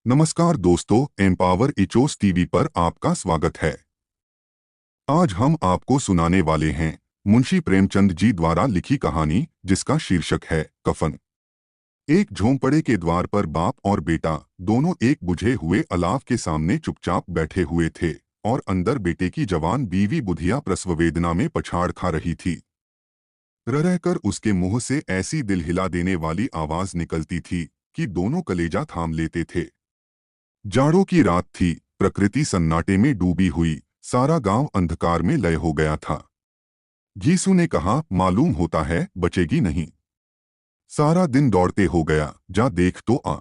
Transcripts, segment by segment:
नमस्कार दोस्तों, empower इचोस TV पर आपका स्वागत है। आज हम आपको सुनाने वाले हैं मुंशी प्रेमचंद जी द्वारा लिखी कहानी जिसका शीर्षक है कफन। एक झोंपड़े के द्वार पर बाप और बेटा दोनों एक बुझे हुए अलाव के सामने चुपचाप बैठे हुए थे और अंदर बेटे की जवान बीवी बुधिया प्रसव वेदना में पछाड़ खा रही थी। रह कर उसके मुंह से ऐसी दिल हिला देने वाली आवाज निकलती थी कि दोनों कलेजा थाम लेते थे। जाड़ों की रात थी, प्रकृति सन्नाटे में डूबी हुई, सारा गांव अंधकार में लय हो गया था। घीसू ने कहा, मालूम होता है बचेगी नहीं। सारा दिन दौड़ते हो गया, जा देख तो आ।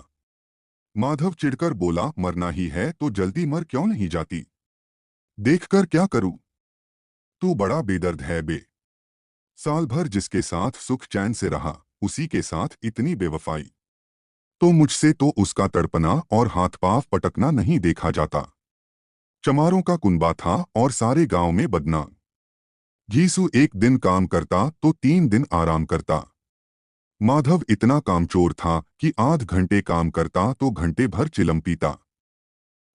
माधव चिढ़कर बोला, मरना ही है तो जल्दी मर क्यों नहीं जाती? देखकर क्या करूं? तू बड़ा बेदर्द है बे। साल भर जिसके साथ सुख चैन से रहा, उसी के साथ इतनी बेवफाई। तो मुझसे तो उसका तड़पना और हाथ पांव पटकना नहीं देखा जाता। चमारों का कुनबा था और सारे गांव में बदनाम। घीसू एक दिन काम करता तो 3 दिन आराम करता। माधव इतना कामचोर था कि आध घंटे काम करता तो घंटे भर चिलम पीता।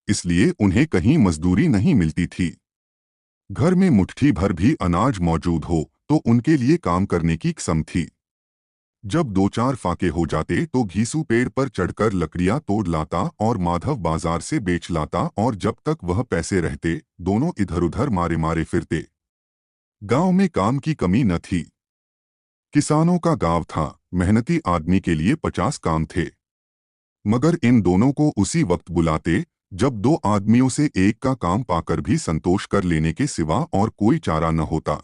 इसलिए उन्हें कहीं मजदूरी नहीं मिलती थी। घर में मुट्ठी भर भी अनाज मौजूद हो तो उनके लिए काम करने की कसम थी। जब 2-4 फाके हो जाते तो घीसू पेड़ पर चढ़कर लकड़ियां तोड़ लाता और माधव बाजार से बेच लाता, और जब तक वह पैसे रहते दोनों इधर उधर मारे मारे फिरते। गांव में काम की कमी न थी। किसानों का गांव था, मेहनती आदमी के लिए 50 काम थे। मगर इन दोनों को उसी वक्त बुलाते जब 2 आदमियों से एक का काम पाकर भी संतोष कर लेने के सिवा और कोई चारा न होता।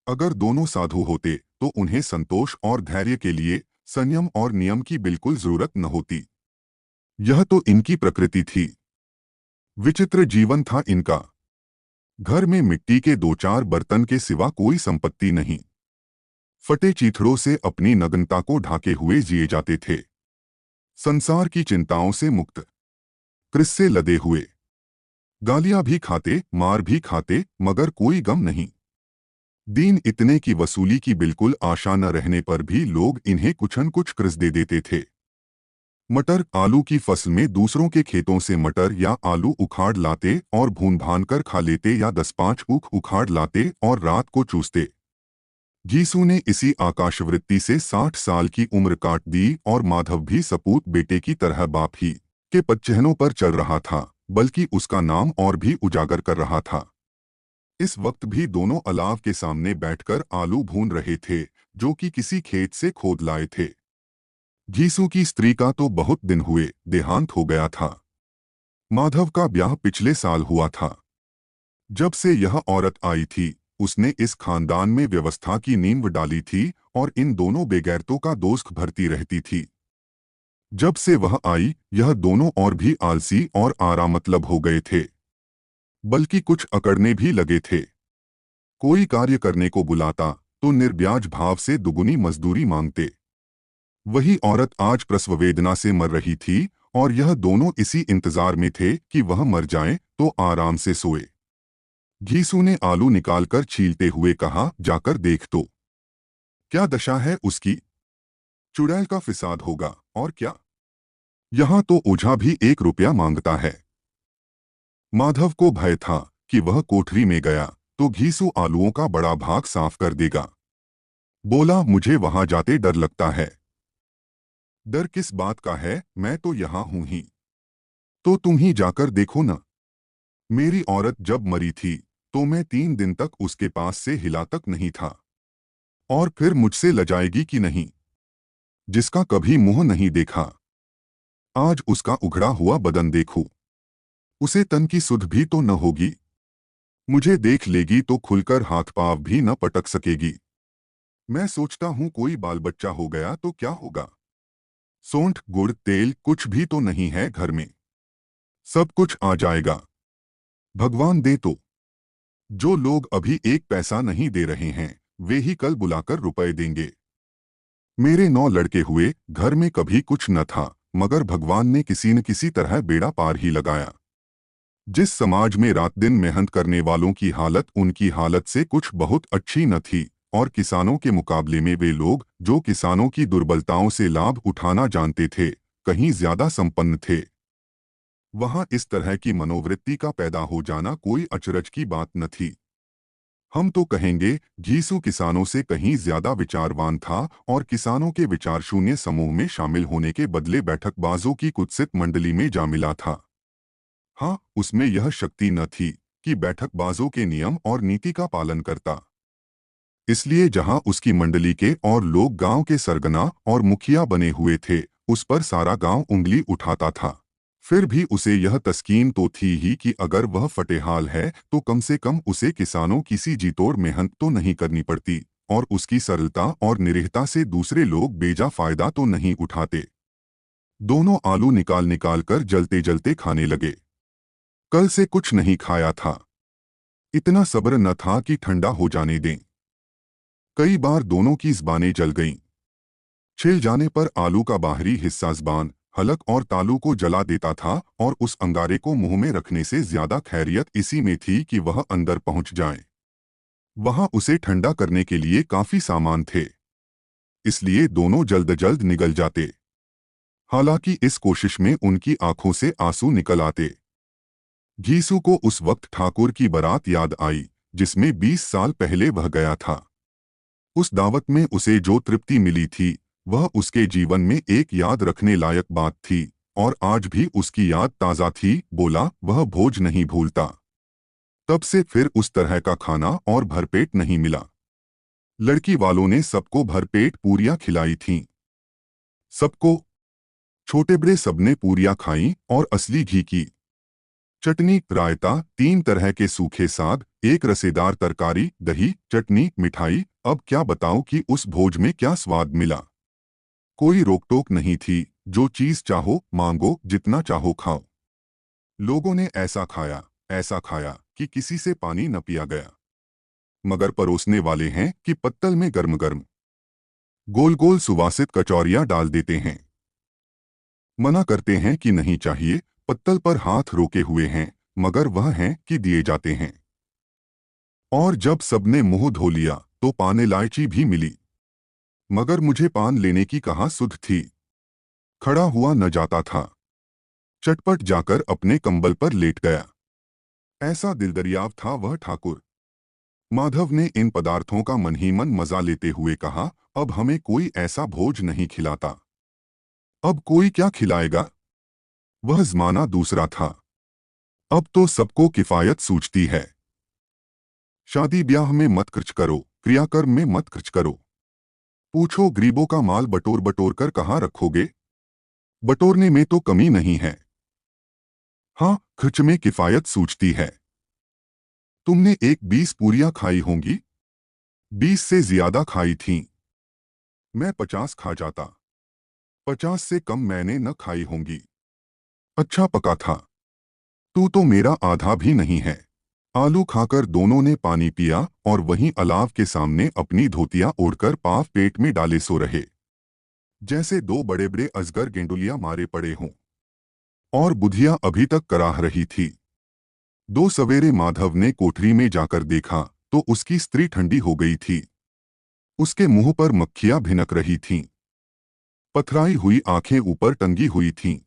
अगर दोनों साधु होते तो उन्हें संतोष और धैर्य के लिए संयम और नियम की बिल्कुल जरूरत न होती। यह तो इनकी प्रकृति थी। विचित्र जीवन था इनका। घर में मिट्टी के 2-4 बर्तन के सिवा कोई संपत्ति नहीं। फटे चीथड़ों से अपनी नग्नता को ढाके हुए जिए जाते थे। संसार की चिंताओं से मुक्त, क्रिस्से लदे हुए। गालियां भी खाते, मार भी खाते, मगर कोई गम नहीं। दीन इतने की वसूली की बिल्कुल आशा न रहने पर भी लोग इन्हें कुछन कुछ क्रिस दे देते थे। मटर आलू की फसल में दूसरों के खेतों से मटर या आलू उखाड़ लाते और भून भान कर खा लेते, या 10-5 ऊख उखाड़ लाते और रात को चूसते। घीसू ने इसी आकाशवृत्ति से 60 साल की उम्र काट दी और माधव भी सपूत बेटे की तरह बाप ही के पदचिह्नों पर चल रहा था, बल्कि उसका नाम और भी उजागर कर रहा था। इस वक्त भी दोनों अलाव के सामने बैठकर आलू भून रहे थे, जो कि किसी खेत से खोद लाए थे। घीसू की स्त्री का तो बहुत दिन हुए देहांत हो गया था। माधव का ब्याह पिछले साल हुआ था। जब से यह औरत आई थी, उसने इस खानदान में व्यवस्था की नींव डाली थी और इन दोनों बेगैरतों का दोस्त भरती रहती थी। जब से वह आई, यह दोनों और भी आलसी और आरामतलब हो गए थे, बल्कि कुछ अकड़ने भी लगे थे। कोई कार्य करने को बुलाता तो निर्ब्याज भाव से दुगुनी मजदूरी मांगते। वही औरत आज प्रसव वेदना से मर रही थी और यह दोनों इसी इंतजार में थे कि वह मर जाए तो आराम से सोए। घीसू ने आलू निकालकर छीलते हुए कहा, जाकर देख तो क्या दशा है उसकी। चुड़ैल का फिसाद होगा और क्या। यहां तो ओझा भी 1 रुपया मांगता है। माधव को भय था कि वह कोठरी में गया तो घीसू आलूओं का बड़ा भाग साफ कर देगा। बोला, मुझे वहां जाते डर लगता है। डर किस बात का है, मैं तो यहां हूं ही। तो तुम ही जाकर देखो न। मेरी औरत जब मरी थी तो मैं 3 दिन तक उसके पास से हिला तक नहीं था। और फिर मुझसे लजाएगी कि नहीं, जिसका कभी मुंह नहीं देखा। आज उसका उघड़ा हुआ बदन देखूं, उसे तन की सुध भी तो न होगी। मुझे देख लेगी तो खुलकर हाथ पांव भी न पटक सकेगी। मैं सोचता हूं कोई बाल बच्चा हो गया तो क्या होगा। सोंठ गुड़ तेल कुछ भी तो नहीं है घर में। सब कुछ आ जाएगा, भगवान दे तो। जो लोग अभी 1 पैसा नहीं दे रहे हैं, वे ही कल बुलाकर रुपए देंगे। मेरे 9 लड़के हुए, घर में कभी कुछ न था, मगर भगवान ने किसी न किसी तरह बेड़ा पार ही लगाया। जिस समाज में रात दिन मेहनत करने वालों की हालत उनकी हालत से कुछ बहुत अच्छी न थी, और किसानों के मुकाबले में वे लोग जो किसानों की दुर्बलताओं से लाभ उठाना जानते थे, कहीं ज्यादा संपन्न थे। वहां इस तरह की मनोवृत्ति का पैदा हो जाना कोई अचरज की बात न थी। हम तो कहेंगे घीसू किसानों से कहीं ज्यादा विचारवान था और किसानों के विचार शून्य समूह में शामिल होने के बदले बैठकबाजों की कुत्सित मंडली में जा मिला था। हाँ, उसमें यह शक्ति न थी कि बैठकबाजों के नियम और नीति का पालन करता। इसलिए जहां उसकी मंडली के और लोग गांव के सरगना और मुखिया बने हुए थे, उस पर सारा गांव उंगली उठाता था। फिर भी उसे यह तस्कीन तो थी ही कि अगर वह फटेहाल है तो कम से कम उसे किसानों किसी जीतोड़ मेहनत तो नहीं करनी पड़ती, और उसकी सरलता और निरीहता से दूसरे लोग बेजा फायदा तो नहीं उठाते। दोनों आलू निकाल निकाल कर जलते जलते खाने लगे। कल से कुछ नहीं खाया था। इतना सब्र न था कि ठंडा हो जाने दें। कई बार दोनों की ज़बानें जल गईं। छिल जाने पर आलू का बाहरी हिस्सा ज़बान, हलक और तालू को जला देता था, और उस अंगारे को मुंह में रखने से ज्यादा खैरियत इसी में थी कि वह अंदर पहुंच जाए। वहां उसे ठंडा करने के लिए काफी सामान थे, इसलिए दोनों जल्द जल्द निगल जाते। हालांकि इस कोशिश में उनकी आंखों से आंसू निकल आते। घीसू को उस वक्त ठाकुर की बारात याद आई, जिसमें 20 साल पहले वह गया था। उस दावत में उसे जो तृप्ति मिली थी, वह उसके जीवन में एक याद रखने लायक बात थी, और आज भी उसकी याद ताज़ा थी। बोला, वह भोज नहीं भूलता। तब से फिर उस तरह का खाना और भरपेट नहीं मिला। लड़की वालों ने सबको भरपेट पूरियां खिलाई थीं। सबको, छोटे बड़े सबने पूरियां खाईं, और असली घी की चटनी, रायता, 3 तरह के सूखे साग, एक रसेदार तरकारी, दही, चटनी, मिठाई। अब क्या बताऊं कि उस भोज में क्या स्वाद मिला। कोई रोक टोक नहीं थी, जो चीज चाहो मांगो, जितना चाहो खाओ। लोगों ने ऐसा खाया कि किसी से पानी न पिया गया। मगर परोसने वाले हैं कि पत्तल में गर्म गर्म गोल गोल सुवासित कचौरियां डाल देते हैं। मना करते हैं कि नहीं चाहिए, पत्तल पर हाथ रोके हुए हैं, मगर वह हैं कि दिए जाते हैं। और जब सबने मुंह धो लिया तो पान इलायची भी मिली, मगर मुझे पान लेने की कहाँ सुध थी। खड़ा हुआ न जाता था। चटपट जाकर अपने कंबल पर लेट गया। ऐसा दिलदरियाव था वह ठाकुर। माधव ने इन पदार्थों का मन ही मन मजा लेते हुए कहा, अब हमें कोई ऐसा भोज नहीं खिलाता। अब कोई क्या खिलाएगा। वह जमाना दूसरा था। अब तो सबको किफायत सूझती है। शादी ब्याह में मत खर्च करो, क्रियाकर्म में मत खर्च करो। पूछो गरीबों का माल बटोर बटोर कर कहाँ रखोगे। बटोरने में तो कमी नहीं है। हाँ, खर्च में किफायत सूझती है। तुमने एक 20 पूरियां खाई होंगी। 20 से ज्यादा खाई थीं। मैं 50 खा जाता। 50 से कम मैंने न खाई होंगी। अच्छा पका था। तू तो मेरा आधा भी नहीं है। आलू खाकर दोनों ने पानी पिया, और वहीं अलाव के सामने अपनी धोतियां ओढ़कर पाव पेट में डाले सो रहे, जैसे दो बड़े बड़े अजगर गेंडुलियां मारे पड़े हों। और बुधिया अभी तक कराह रही थी। दो सवेरे माधव ने कोठरी में जाकर देखा तो उसकी स्त्री ठंडी हो गई थी। उसके मुंह पर मक्खियां भिनक रही थीं। पथराई हुई आंखें ऊपर टंगी हुई थीं।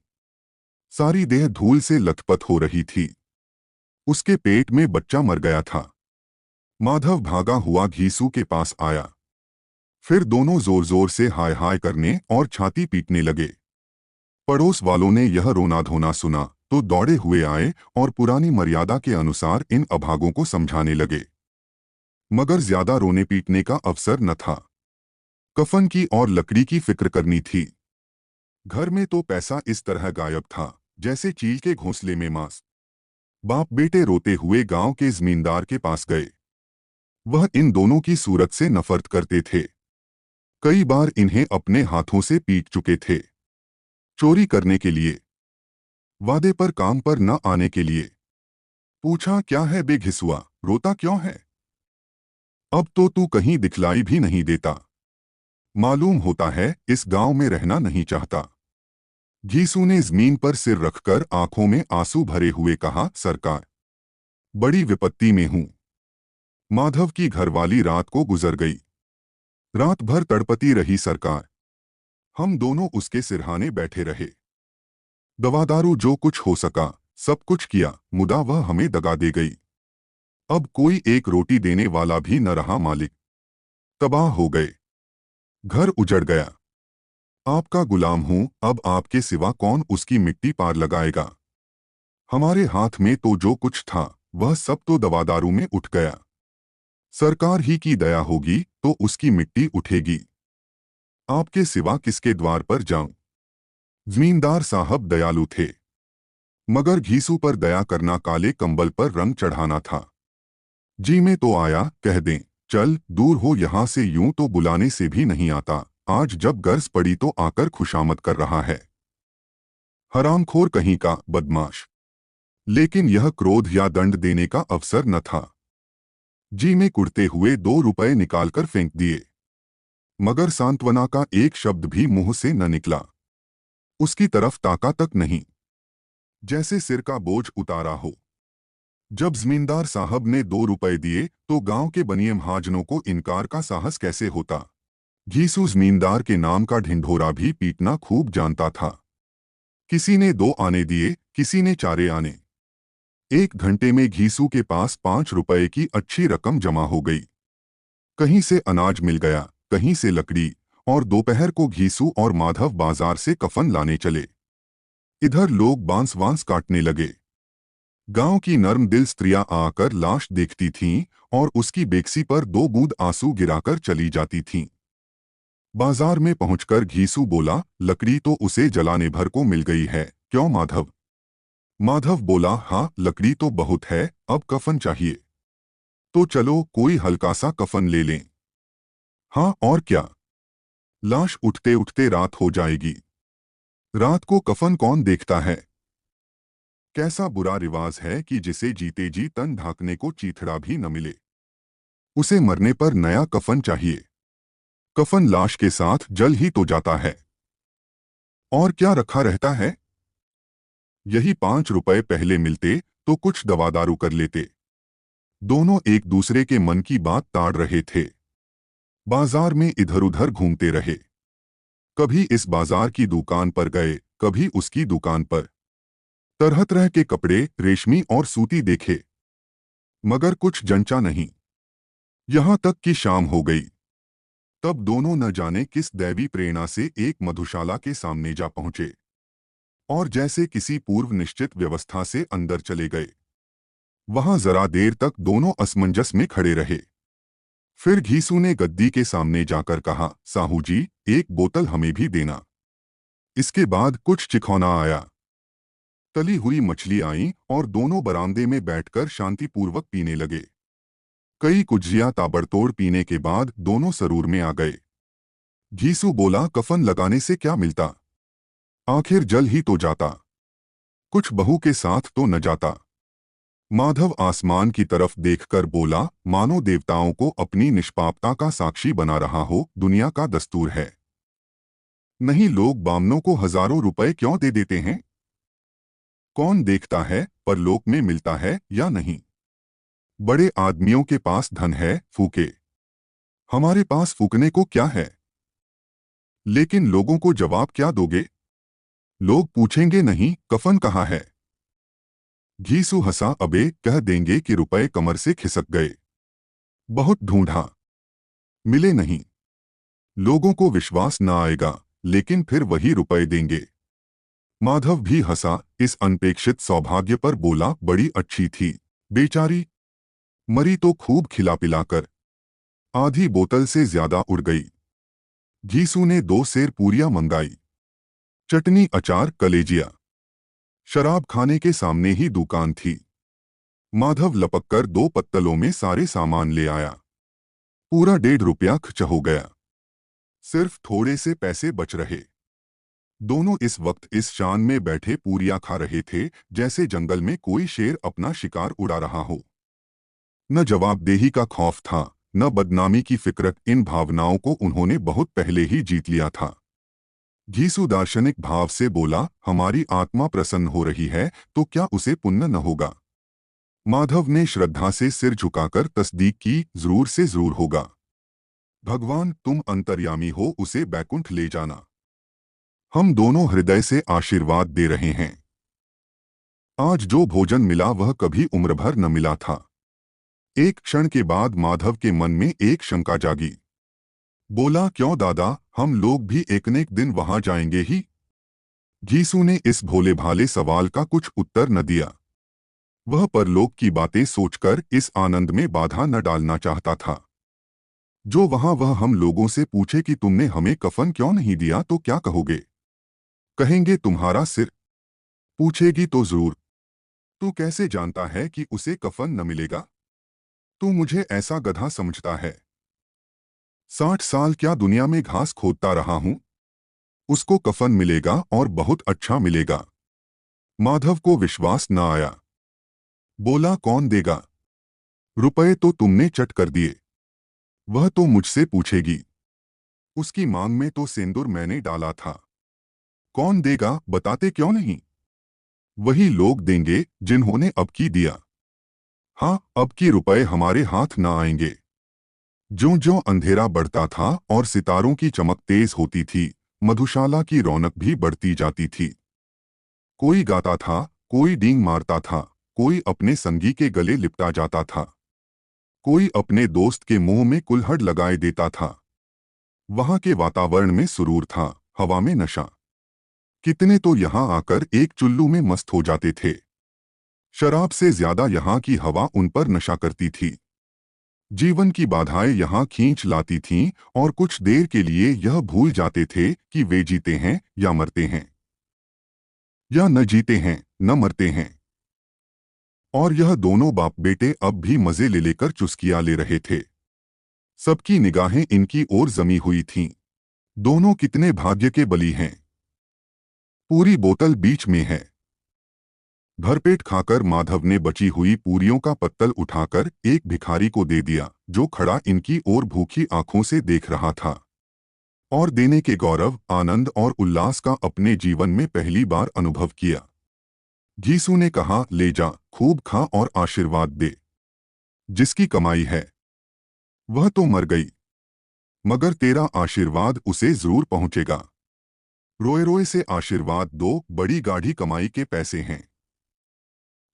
सारी देह धूल से लथपथ हो रही थी। उसके पेट में बच्चा मर गया था। माधव भागा हुआ घीसू के पास आया। फिर दोनों जोर जोर से हाय हाय करने और छाती पीटने लगे। पड़ोस वालों ने यह रोना धोना सुना तो दौड़े हुए आए और पुरानी मर्यादा के अनुसार इन अभागों को समझाने लगे। मगर ज्यादा रोने पीटने का अवसर न था। कफन की और लकड़ी की फिक्र करनी थी। घर में तो पैसा इस तरह गायब था जैसे चील के घोंसले में मांस। बाप बेटे रोते हुए गांव के जमींदार के पास गए। वह इन दोनों की सूरत से नफरत करते थे। कई बार इन्हें अपने हाथों से पीट चुके थे। चोरी करने के लिए, वादे पर काम पर न आने के लिए। पूछा, क्या है बे घिसुआ, रोता क्यों है। अब तो तू कहीं दिखलाई भी नहीं देता। मालूम होता है इस गांव में रहना नहीं चाहता। घीसू ने जमीन पर सिर रखकर आंखों में आंसू भरे हुए कहा, सरकार, बड़ी विपत्ति में हूं। माधव की घरवाली रात को गुजर गई। रात भर तड़पती रही सरकार। हम दोनों उसके सिरहाने बैठे रहे। दवादारू जो कुछ हो सका सब कुछ किया, मुदा वह हमें दगा दे गई। अब कोई एक रोटी देने वाला भी न रहा मालिक। तबाह हो गए, घर उजड़ गया। आपका गुलाम हूं, अब आपके सिवा कौन उसकी मिट्टी पार लगाएगा। हमारे हाथ में तो जो कुछ था वह सब तो दवादारू में उठ गया। सरकार ही की दया होगी तो उसकी मिट्टी उठेगी। आपके सिवा किसके द्वार पर जाऊं। जमींदार साहब दयालु थे, मगर घीसू पर दया करना काले कंबल पर रंग चढ़ाना था। जी में तो आया, कह दें चल दूर हो यहां से, यूं तो बुलाने से भी नहीं आता, आज जब गर्ज पड़ी तो आकर खुशामद कर रहा है। हरामखोर कहीं का बदमाश। लेकिन यह क्रोध या दंड देने का अवसर न था। जी में कुड़ते हुए 2 रुपए निकालकर फेंक दिए, मगर सांत्वना का एक शब्द भी मुंह से न निकला। उसकी तरफ ताका तक नहीं, जैसे सिर का बोझ उतारा हो। जब जमींदार साहब ने 2 रुपए दिए तो गांव के बनिए महाजनों को इनकार का साहस कैसे होता। घीसू जमींदार के नाम का ढिंढोरा भी पीटना खूब जानता था। किसी ने 2 आने दिए, किसी ने 4 आने। 1 घंटे में घीसू के पास 5 रुपए की अच्छी रकम जमा हो गई। कहीं से अनाज मिल गया, कहीं से लकड़ी, और दोपहर को घीसू और माधव बाजार से कफन लाने चले। इधर लोग बांस वांस काटने लगे। गांव की नर्म दिल स्त्रियां आकर लाश देखती थीं और उसकी बेक्सी पर 2 बूंद आंसू गिराकर चली जाती थीं। बाजार में पहुंचकर घीसू बोला, लकड़ी तो उसे जलाने भर को मिल गई है, क्यों माधव। माधव बोला, हाँ लकड़ी तो बहुत है, अब कफन चाहिए। तो चलो कोई हल्का सा कफन ले लें। हाँ और क्या, लाश उठते उठते रात हो जाएगी। रात को कफन कौन देखता है। कैसा बुरा रिवाज है कि जिसे जीते जी तन ढांकने को चीथड़ा भी न मिले, उसे मरने पर नया कफन चाहिए। कफन लाश के साथ जल ही तो जाता है, और क्या रखा रहता है। यही 5 रुपए पहले मिलते तो कुछ दवादारू कर लेते। दोनों एक दूसरे के मन की बात ताड़ रहे थे। बाजार में इधर उधर घूमते रहे। कभी इस बाजार की दुकान पर गए, कभी उसकी दुकान पर। तरह तरह के कपड़े, रेशमी और सूती देखे, मगर कुछ जंचा नहीं। यहां तक कि शाम हो गई। तब दोनों न जाने किस दैवी प्रेरणा से एक मधुशाला के सामने जा पहुंचे और जैसे किसी पूर्व निश्चित व्यवस्था से अंदर चले गए। वहां जरा देर तक दोनों असमंजस में खड़े रहे। फिर घीसू ने गद्दी के सामने जाकर कहा, साहू जी, एक बोतल हमें भी देना। इसके बाद कुछ चिखौना आया। तली हुई मछली आई और दोनों बरामदे में बैठकर शांतिपूर्वक पीने लगे। कई कुज्जियां ताबड़तोड़ पीने के बाद दोनों सरूर में आ गए। घीसू बोला, कफन लगाने से क्या मिलता, आखिर जल ही तो जाता, कुछ बहू के साथ तो न जाता। माधव आसमान की तरफ देखकर बोला, मानो देवताओं को अपनी निष्पापता का साक्षी बना रहा हो, दुनिया का दस्तूर है। नहीं लोग बामनों को हजारों रुपए क्यों दे देते हैं। कौन देखता है परलोक में मिलता है या नहीं। बड़े आदमियों के पास धन है, फूके। हमारे पास फूकने को क्या है। लेकिन लोगों को जवाब क्या दोगे। लोग पूछेंगे नहीं, कफन कहाँ है। घीसू हंसा, अबे कह देंगे कि रुपए कमर से खिसक गए, बहुत ढूंढा, मिले नहीं। लोगों को विश्वास न आएगा, लेकिन फिर वही रुपए देंगे। माधव भी हंसा, इस अनपेक्षित सौभाग्य पर बोला, बड़ी अच्छी थी बेचारी, मरी तो खूब खिला पिलाकर। आधी बोतल से ज्यादा उड़ गई। घीसू ने 2 सेर पूरियां मंगाई, चटनी, अचार, कलेजिया। शराब खाने के सामने ही दुकान थी। माधव लपककर 2 पत्तलों में सारे सामान ले आया। पूरा 1.5 रुपया खर्च हो गया। सिर्फ थोड़े से पैसे बच रहे। दोनों इस वक्त इस शान में बैठे पूरियां खा रहे थे जैसे जंगल में कोई शेर अपना शिकार उड़ा रहा हो। न जवाबदेही का खौफ था, न बदनामी की फिक्र। इन भावनाओं को उन्होंने बहुत पहले ही जीत लिया था। घीसू दार्शनिक भाव से बोला, हमारी आत्मा प्रसन्न हो रही है तो क्या उसे पुण्य न होगा। माधव ने श्रद्धा से सिर झुकाकर तस्दीक की, जरूर से जरूर होगा। भगवान तुम अंतर्यामी हो, उसे बैकुंठ ले जाना। हम दोनों हृदय से आशीर्वाद दे रहे हैं। आज जो भोजन मिला वह कभी उम्र भर न मिला था। एक क्षण के बाद माधव के मन में एक शंका जागी। बोला, क्यों दादा, हम लोग भी एक न एक दिन वहां जाएंगे ही? घीसू ने इस भोले भाले सवाल का कुछ उत्तर न दिया। वह परलोक की बातें सोचकर इस आनंद में बाधा न डालना चाहता था। जो वह हम लोगों से पूछे कि तुमने हमें कफन क्यों नहीं दिया तो क्या कहोगे? कहेंगे तुम्हारा सिर। पूछेगी तो जरूर। तू कैसे जानता है कि उसे कफन न मिलेगा? तू मुझे ऐसा गधा समझता है? 60 साल क्या दुनिया में घास खोदता रहा हूं? उसको कफन मिलेगा और बहुत अच्छा मिलेगा। माधव को विश्वास न आया। बोला, कौन देगा? रुपए तो तुमने चट कर दिए। वह तो मुझसे पूछेगी। उसकी मांग में तो सिंदूर मैंने डाला था। कौन देगा बताते क्यों नहीं? वही लोग देंगे जिन्होंने अब की दिया। हाँ, अब की रुपए हमारे हाथ न आएंगे। ज्यों-ज्यों अंधेरा बढ़ता था और सितारों की चमक तेज होती थी, मधुशाला की रौनक भी बढ़ती जाती थी। कोई गाता था, कोई डींग मारता था, कोई अपने संगी के गले लिपटा जाता था, कोई अपने दोस्त के मुंह में कुल्हड़ लगाए देता था। वहां के वातावरण में सुरूर था, हवा में नशा। कितने तो यहां आकर एक चुल्लू में मस्त हो जाते थे। शराब से ज्यादा यहां की हवा उन पर नशा करती थी। जीवन की बाधाएं यहां खींच लाती थीं और कुछ देर के लिए यह भूल जाते थे कि वे जीते हैं या मरते हैं, या न जीते हैं न मरते हैं। और यह दोनों बाप बेटे अब भी मजे ले लेकर चुस्कियां ले रहे थे। सबकी निगाहें इनकी ओर जमी हुई थीं। दोनों कितने भाग्य के बली हैं। पूरी बोतल बीच में है। भरपेट खाकर माधव ने बची हुई पूरियों का पत्तल उठाकर एक भिखारी को दे दिया, जो खड़ा इनकी ओर भूखी आंखों से देख रहा था। और देने के गौरव, आनंद और उल्लास का अपने जीवन में पहली बार अनुभव किया। घीसू ने कहा, ले जा, खूब खा और आशीर्वाद दे। जिसकी कमाई है वह तो मर गई, मगर तेरा आशीर्वाद उसे जरूर पहुंचेगा। रोए रोए से आशीर्वाद दो, बड़ी गाढ़ी कमाई के पैसे हैं।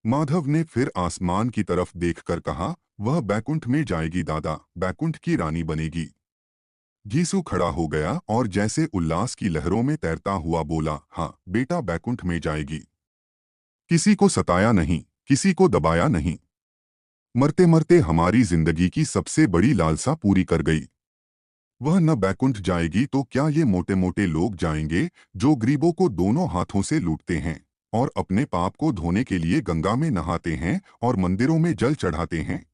माधव ने फिर आसमान की तरफ देखकर कहा, वह बैकुंठ में जाएगी दादा, बैकुंठ की रानी बनेगी। घीसू खड़ा हो गया और जैसे उल्लास की लहरों में तैरता हुआ बोला, हाँ बेटा, बैकुंठ में जाएगी। किसी को सताया नहीं, किसी को दबाया नहीं। मरते मरते हमारी जिंदगी की सबसे बड़ी लालसा पूरी कर गई। वह न बैकुंठ जाएगी तो क्या ये मोटे मोटे लोग जाएंगे, जो गरीबों को दोनों हाथों से लूटते हैं और अपने पाप को धोने के लिए गंगा में नहाते हैं और मंदिरों में जल चढ़ाते हैं।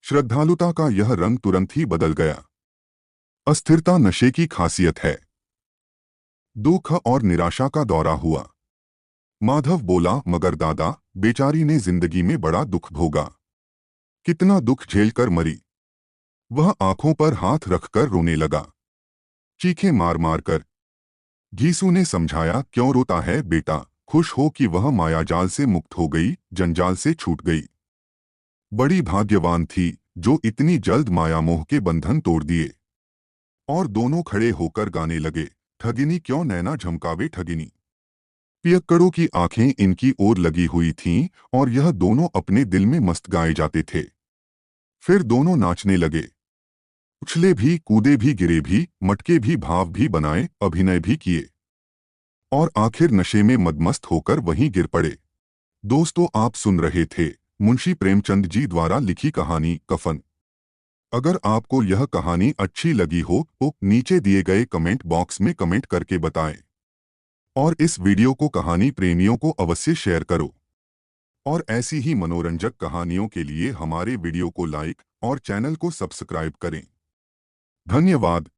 श्रद्धालुता का यह रंग तुरंत ही बदल गया। अस्थिरता नशे की खासियत है। दुख और निराशा का दौरा हुआ। माधव बोला, मगर दादा, बेचारी ने जिंदगी में बड़ा दुख भोगा। कितना दुख झेलकर मरी। वह आंखों पर हाथ रखकर रोने लगा, चीखें मार मार कर। घीसू ने समझाया, क्यों रोता है बेटा, खुश हो कि वह मायाजाल से मुक्त हो गई, जंजाल से छूट गई। बड़ी भाग्यवान थी जो इतनी जल्द माया मोह के बंधन तोड़ दिए। और दोनों खड़े होकर गाने लगे, ठगिनी क्यों नैना झमकावे ठगिनी। पियक्कड़ों की आंखें इनकी ओर लगी हुई थीं और यह दोनों अपने दिल में मस्त गाए जाते थे। फिर दोनों नाचने लगे। उछले भी, कूदे भी, गिरे भी, मटके भी, भाव भी बनाए, अभिनय भी किए और आखिर नशे में मदमस्त होकर वहीं गिर पड़े। दोस्तों, आप सुन रहे थे मुंशी प्रेमचंद जी द्वारा लिखी कहानी कफन। अगर आपको यह कहानी अच्छी लगी हो तो नीचे दिए गए कमेंट बॉक्स में कमेंट करके बताएं और इस वीडियो को कहानी प्रेमियों को अवश्य शेयर करो। और ऐसी ही मनोरंजक कहानियों के लिए हमारे वीडियो को लाइक और चैनल को सब्सक्राइब करें। धन्यवाद।